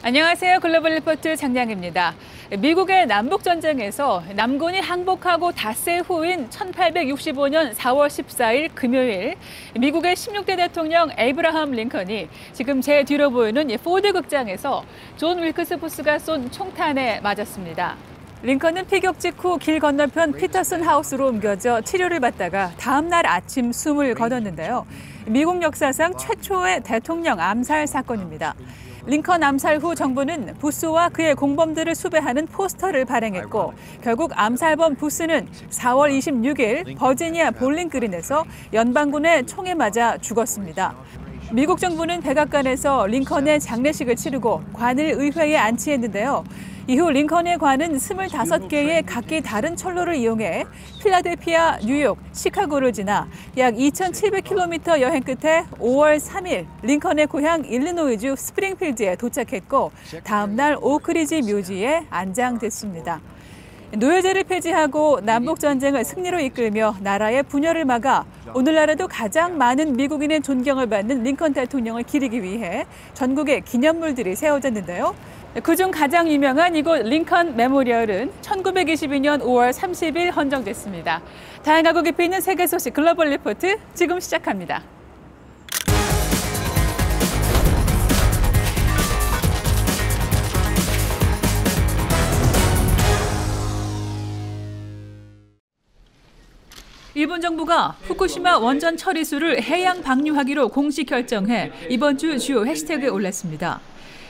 안녕하세요. 글로벌 리포트 장량입니다. 미국의 남북전쟁에서 남군이 항복하고 닷새 후인 1865년 4월 14일 금요일 미국의 16대 대통령 에이브라함 링컨이 지금 제 뒤로 보이는 포드 극장에서 존 윌크스 부스가 쏜 총탄에 맞았습니다. 링컨은 피격 직후 길 건너편 피터슨 하우스로 옮겨져 치료를 받다가 다음 날 아침 숨을 거뒀는데요. 미국 역사상 최초의 대통령 암살 사건입니다. 링컨 암살 후 정부는 부스와 그의 공범들을 수배하는 포스터를 발행했고 결국 암살범 부스는 4월 26일 버지니아 볼링그린에서 연방군의 총에 맞아 죽었습니다. 미국 정부는 백악관에서 링컨의 장례식을 치르고 관을 의회에 안치했는데요. 이후 링컨의 관은 25개의 각기 다른 철로를 이용해 필라델피아, 뉴욕, 시카고를 지나 약 2,700km 여행 끝에 5월 3일 링컨의 고향 일리노이주 스프링필드에 도착했고 다음 날 오크리지 묘지에 안장됐습니다. 노예제를 폐지하고 남북전쟁을 승리로 이끌며 나라의 분열을 막아 오늘날에도 가장 많은 미국인의 존경을 받는 링컨 대통령을 기리기 위해 전국에 기념물들이 세워졌는데요. 그중 가장 유명한 이곳 링컨 메모리얼은 1922년 5월 30일 헌정됐습니다. 다양하고 깊이 있는 세계 소식 글로벌 리포트 지금 시작합니다. 일본 정부가 후쿠시마 원전 처리수를 해양 방류하기로 공식 결정해 이번 주 주요 해시태그에 올랐습니다.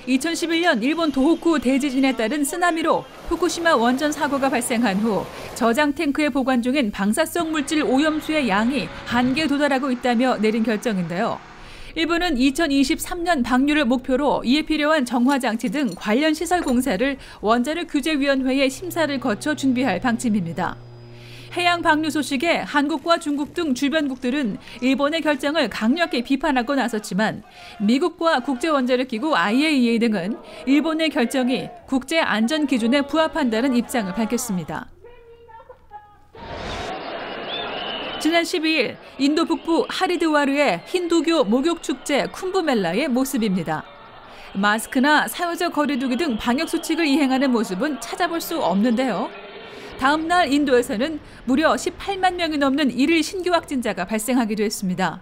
2011년 일본 도호쿠 대지진에 따른 쓰나미로 후쿠시마 원전 사고가 발생한 후 저장 탱크에 보관 중인 방사성 물질 오염수의 양이 한계에 도달하고 있다며 내린 결정인데요. 일본은 2023년 방류를 목표로 이에 필요한 정화장치 등 관련 시설 공사를 원자력 규제위원회의 심사를 거쳐 준비할 방침입니다. 해양 방류 소식에 한국과 중국 등 주변국들은 일본의 결정을 강력히 비판하고 나섰지만 미국과 국제원자력기구 IAEA 등은 일본의 결정이 국제안전 기준에 부합한다는 입장을 밝혔습니다. 지난 12일 인도 북부 하리드와르의 힌두교 목욕축제 쿰브멜라의 모습입니다. 마스크나 사회적 거리두기 등 방역수칙을 이행하는 모습은 찾아볼 수 없는데요. 다음 날 인도에서는 무려 18만 명이 넘는 일일 신규 확진자가 발생하기도 했습니다.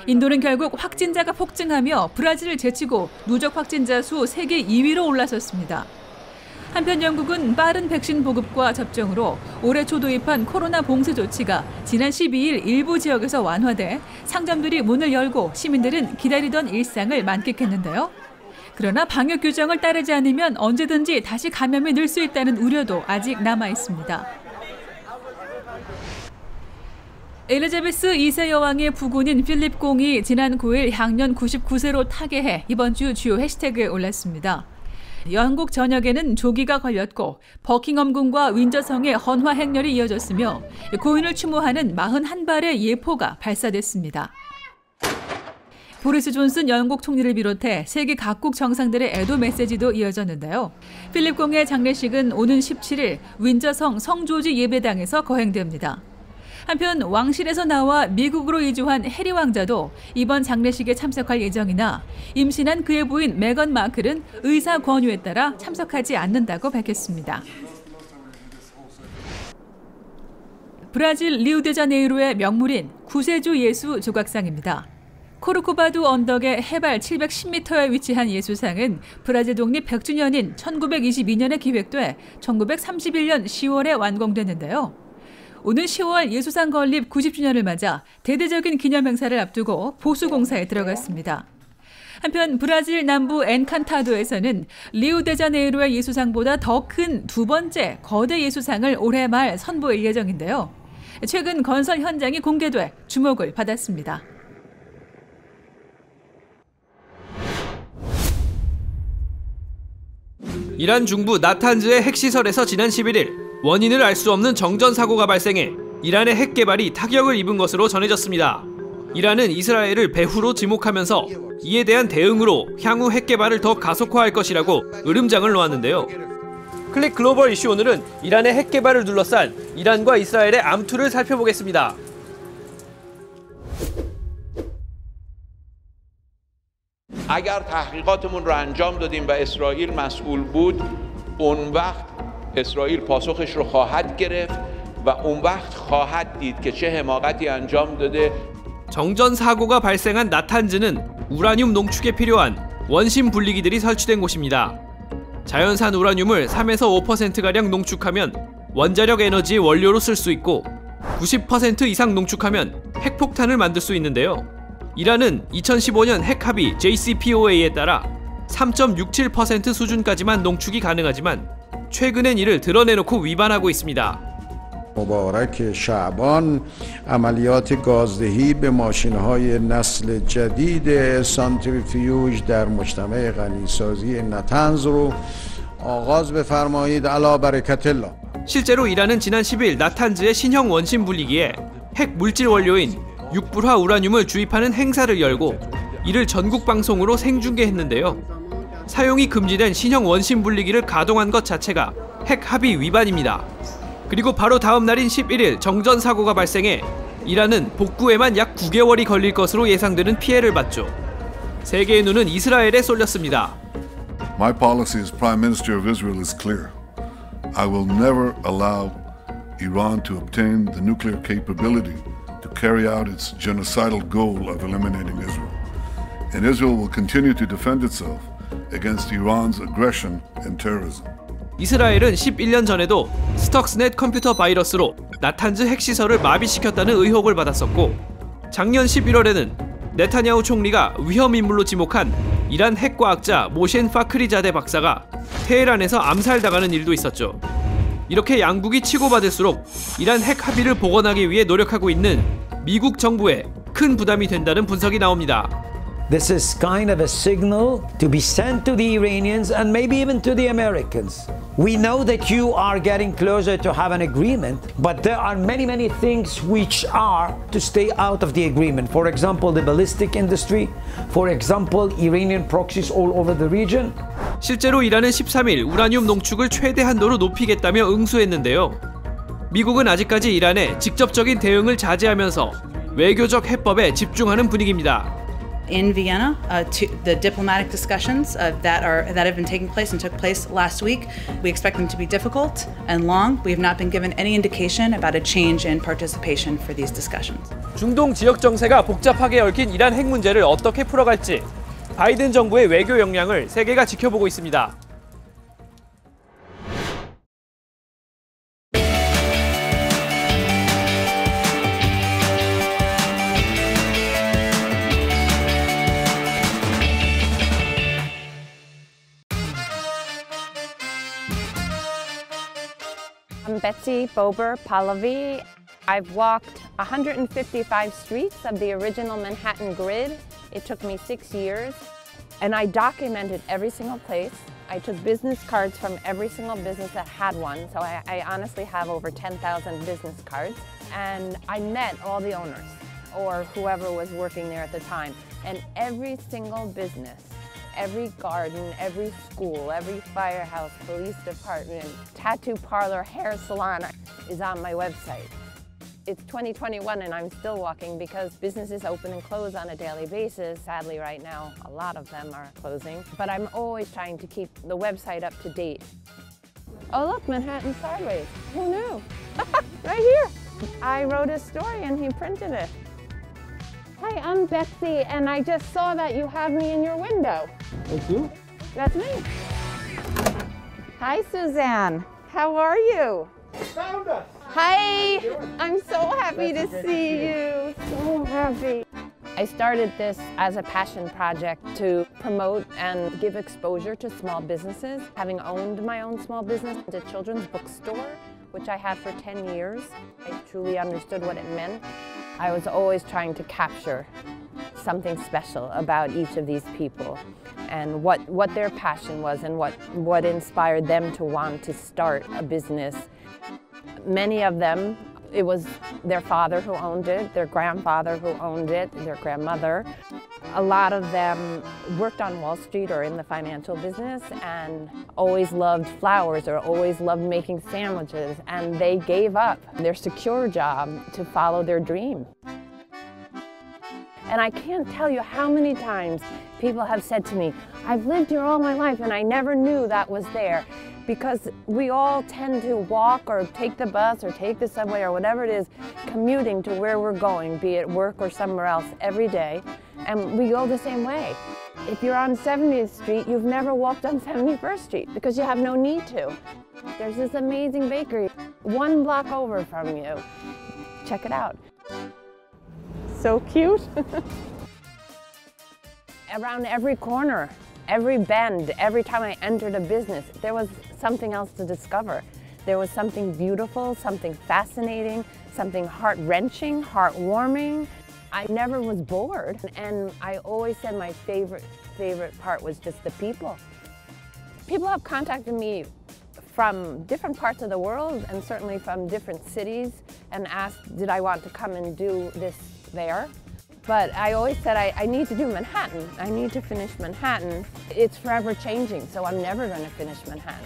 인도는 결국 확진자가 폭증하며 브라질을 제치고 누적 확진자 수 세계 2위로 올라섰습니다. 한편 영국은 빠른 백신 보급과 접종으로 올해 초 도입한 코로나 봉쇄 조치가 지난 12일 일부 지역에서 완화돼 상점들이 문을 열고 시민들은 기다리던 일상을 만끽했는데요. 그러나 방역 규정을 따르지 않으면 언제든지 다시 감염이 늘 수 있다는 우려도 아직 남아 있습니다. 엘리자베스 2세 여왕의 부군인 필립 공이 지난 9일 향년 99세로 타계해 이번 주 주요 해시태그에 올랐습니다. 영국 전역에는 조기가 걸렸고 버킹엄궁과 윈저성의 헌화 행렬이 이어졌으며 고인을 추모하는 41발의 예포가 발사됐습니다. 보리스 존슨 영국 총리를 비롯해 세계 각국 정상들의 애도 메시지도 이어졌는데요. 필립 공의 장례식은 오는 17일 윈저성 성조지 예배당에서 거행됩니다. 한편 왕실에서 나와 미국으로 이주한 해리 왕자도 이번 장례식에 참석할 예정이나 임신한 그의 부인 메건 마클은 의사 권유에 따라 참석하지 않는다고 밝혔습니다. 브라질 리우데자네이루의 명물인 구세주 예수 조각상입니다. 코르코바두 언덕의 해발 710m에 위치한 예수상은 브라질 독립 100주년인 1922년에 기획돼 1931년 10월에 완공됐는데요. 오는 10월 예수상 건립 90주년을 맞아 대대적인 기념 행사를 앞두고 보수공사에 들어갔습니다. 한편 브라질 남부 엔칸타도에서는 리우데자네이루의 예수상보다 더 큰 두 번째 거대 예수상을 올해 말 선보일 예정인데요. 최근 건설 현장이 공개돼 주목을 받았습니다. 이란 중부 나탄즈의 핵시설에서 지난 11일 원인을 알 수 없는 정전사고가 발생해 이란의 핵 개발이 타격을 입은 것으로 전해졌습니다. 이란은 이스라엘을 배후로 지목하면서 이에 대한 대응으로 향후 핵 개발을 더 가속화할 것이라고 으름장을 놓았는데요. 클릭 글로벌 이슈 오늘은 이란의 핵 개발을 둘러싼 이란과 이스라엘의 암투를 살펴보겠습니다. اگر تحقیقاتمون رو انجام دادیم و اسرائیل مسئول بود اون وقت اسرائیل پاسخش رو خواهد گرفت و اون وقت خواهد دید که چه حماقتی انجام داده. 정전 사고가 발생한 나탄즈는 우라늄 농축에 필요한 원심 분리기들이 설치된 곳입니다. 자연산 우라늄을 3에서 5%가량 농축하면 원자력 에너지의 원료로 쓸 수 있고 90% 이상 농축하면 핵폭탄을 만들 수 있는데요. 이란은 2015년 핵합의 JCPOA에 따라 3.67% 수준까지만 농축이 가능하지만 최근엔 이를 드러내놓고 위반하고 있습니다. مبارک شعبان عملیات گازدهی به ماشین‌های نسل جدید سانتریفیوژ در مجتمع غنیسازی نتنز رو آغاز بفرمایید علی برکت الله. 실제로 이란은 지난 10일 나탄즈의 신형 원심 분리기에 핵 물질 원료인 육불화 우라늄을 주입하는 행사를 열고 이를 전국 방송으로 생중계했는데요. 사용이 금지된 신형 원심 분리기를 가동한 것 자체가 핵 합의 위반입니다. 그리고 바로 다음 날인 11일 정전 사고가 발생해 이란은 복구에만 약 9개월이 걸릴 것으로 예상되는 피해를 봤죠. 세계의 눈은 이스라엘에 쏠렸습니다. My policy as Prime Minister of Israel is clear. I will never allow Iran to obtain the nuclear capability to carry out its genocidal goal of eliminating Israel. And Israel will continue to defend itself against Iran's aggression and terrorism. 이스라엘은 11년 전에도 스톡스넷 컴퓨터 바이러스로 나탄즈 핵시설을 마비시켰다는 의혹을 받았었고 작년 11월에는 네타냐후 총리가 위험인물로 지목한 이란 핵과학자 모셴 파크리자데 박사가 테헤란에서 암살당하는 일도 있었죠. 이렇게 양국이 치고받을수록 이란 핵 합의를 복원하기 위해 노력하고 있는 미국 정부에 큰 부담이 된다는 분석이 나옵니다. This is kind of a signal to be sent to the Iranians and maybe even to the Americans. We know that you are getting closer to have an agreement, but there are many, many things which are to stay out of the agreement. For example, the ballistic industry. For example, Iranian proxies all over the region. 실제로 이란은 13일 우라늄 농축을 최대 한도로 높이겠다며 응수했는데요. 미국은 아직까지 이란에 직접적인 대응을 자제하면서 외교적 해법에 집중하는 분위기입니다. In Vienna, the diplomatic discussions that have been taking place and took place last week. We expect them to be difficult and long. We have not been given any indication about a change in participation for these discussions. 중동 지역 정세가 복잡하게 얽힌 이란 핵 문제를 어떻게 풀어갈지 바이든 정부의 외교 역량을 세계가 지켜보고 있습니다. I'm Betsy Bober Pahlavi. I've walked 155 streets of the original Manhattan grid. It took me 6 years, and I documented every single place. I took business cards from every single business that had one, so I honestly have over 10,000 business cards. And I met all the owners, or whoever was working there at the time, and every single business, every garden, every school, every firehouse, police department, tattoo parlor, hair salon is on my website. It's 2021 and I'm still walking because businesses open and close on a daily basis. Sadly, right now, a lot of them are closing. But I'm always trying to keep the website up to date. Oh, look, Manhattan Sideways. Who knew? Right here. I wrote a story and he printed it. Hi, I'm Betsy, and I just saw that you have me in your window. That's you? That's me. Hi, Suzanne. How are you? Found us. Hi. I'm so happy to see you. So happy. I started this as a passion project to promote and give exposure to small businesses. Having owned my own small business, a children's bookstore, which I had for 10 years, I truly understood what it meant. I was always trying to capture something special about each of these people and what their passion was and what inspired them to want to start a business. Many of them, it was their father who owned it, their grandfather who owned it, their grandmother. A lot of them worked on Wall Street or in the financial business and always loved flowers or always loved making sandwiches, and they gave up their secure job to follow their dream. And I can't tell you how many times People have said to me, I've lived here all my life and I never knew that was there. Because we all tend to walk or take the bus or take the subway or whatever it is, commuting to where we're going, be it work or somewhere else, every day. And we go the same way. If you're on 70th Street, you've never walked on 71st Street because you have no need to. There's this amazing bakery 1 block over from you. Check it out. So cute. Around every corner, every bend, every time I entered a business, there was something else to discover. There was something beautiful, something fascinating, something heart-wrenching, heartwarming. I never was bored, and I always said my favorite part was just the people. People have contacted me from different parts of the world and certainly from different cities and asked, did I want to come and do this there? But I always said, I need to do Manhattan. I need to finish Manhattan. It's forever changing, so I'm never going to finish Manhattan.